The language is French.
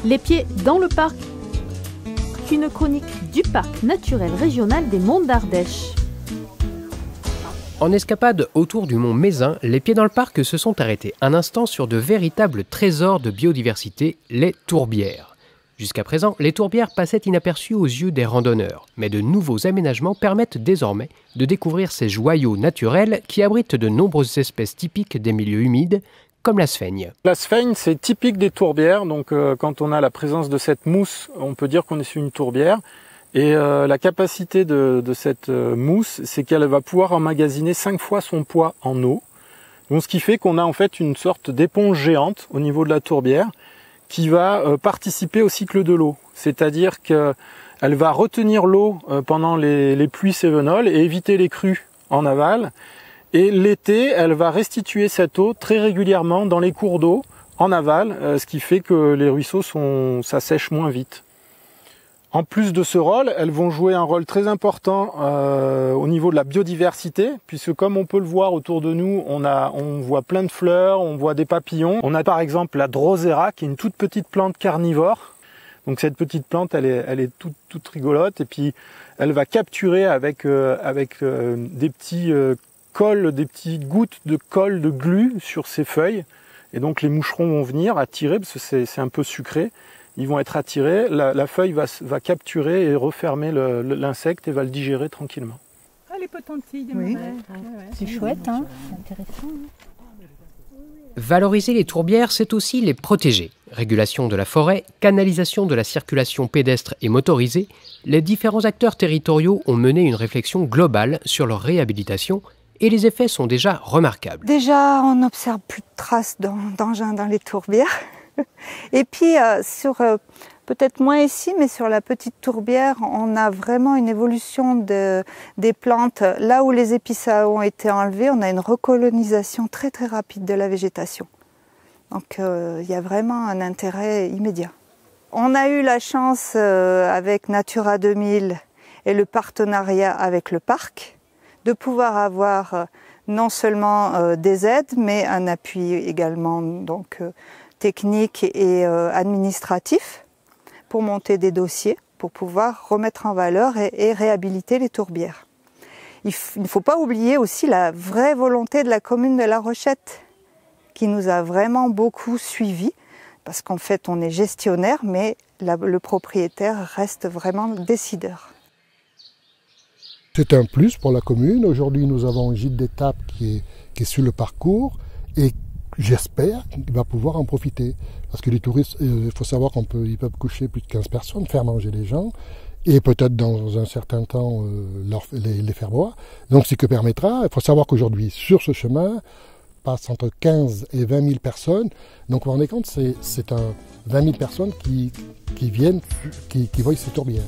Les pieds dans le parc. Une chronique du parc naturel régional des Monts d'Ardèche. En escapade autour du mont Mézin, les pieds dans le parc se sont arrêtés un instant sur de véritables trésors de biodiversité, les tourbières. Jusqu'à présent, les tourbières passaient inaperçues aux yeux des randonneurs, mais de nouveaux aménagements permettent désormais de découvrir ces joyaux naturels qui abritent de nombreuses espèces typiques des milieux humides, comme la sphaigne. La sphaigne, c'est typique des tourbières, donc quand on a la présence de cette mousse, on peut dire qu'on est sur une tourbière. Et la capacité de cette mousse, c'est qu'elle va pouvoir emmagasiner 5 fois son poids en eau. Donc ce qui fait qu'on a en fait une sorte d'éponge géante au niveau de la tourbière qui va participer au cycle de l'eau. C'est-à-dire qu'elle va retenir l'eau pendant les pluies cévenoles et éviter les crues en aval. Et l'été, elle va restituer cette eau très régulièrement dans les cours d'eau en aval, ce qui fait que les ruisseaux s'assèchent moins vite. En plus de ce rôle, elles vont jouer un rôle très important au niveau de la biodiversité, puisque comme on peut le voir autour de nous, on voit plein de fleurs, on voit des papillons. On a par exemple la drosera, qui est une toute petite plante carnivore. Donc cette petite plante, elle est toute rigolote, et puis elle va capturer avec des petits des petites gouttes de colle de glu sur ses feuilles. Et donc les moucherons vont venir attirer, parce que c'est un peu sucré. Ils vont être attirés, la feuille va capturer et refermer l'insecte et va le digérer tranquillement. Ah, les potentilles, oui. Ouais. C'est chouette, hein, c'est intéressant. Valoriser les tourbières, c'est aussi les protéger. Régulation de la forêt, canalisation de la circulation pédestre et motorisée, les différents acteurs territoriaux ont mené une réflexion globale sur leur réhabilitation et les effets sont déjà remarquables. Déjà, on n'observe plus de traces d'engins dans les tourbières. Et puis, peut-être moins ici, mais sur la petite tourbière, on a vraiment une évolution des plantes. Là où les épicéas ont été enlevés, on a une recolonisation très très rapide de la végétation. Donc il y a vraiment un intérêt immédiat. On a eu la chance avec Natura 2000 et le partenariat avec le parc de pouvoir avoir non seulement des aides, mais un appui également technique et administratif pour monter des dossiers, pour pouvoir remettre en valeur et réhabiliter les tourbières. Il ne faut pas oublier aussi la vraie volonté de la commune de La Rochette, qui nous a vraiment beaucoup suivis, parce qu'en fait on est gestionnaire, mais le propriétaire reste vraiment décideur. C'est un plus pour la commune. Aujourd'hui, nous avons un gîte d'étape qui est sur le parcours et j'espère qu'il va pouvoir en profiter. Parce que les touristes, il faut savoir qu'ils peuvent coucher plus de 15 personnes, faire manger les gens et peut-être dans un certain temps les faire boire. Donc ce que permettra, il faut savoir qu'aujourd'hui, sur ce chemin, passe entre 15 et 20 000 personnes. Donc vous vous rendez compte, c'est 20 000 personnes qui viennent, qui voient ces tourbières.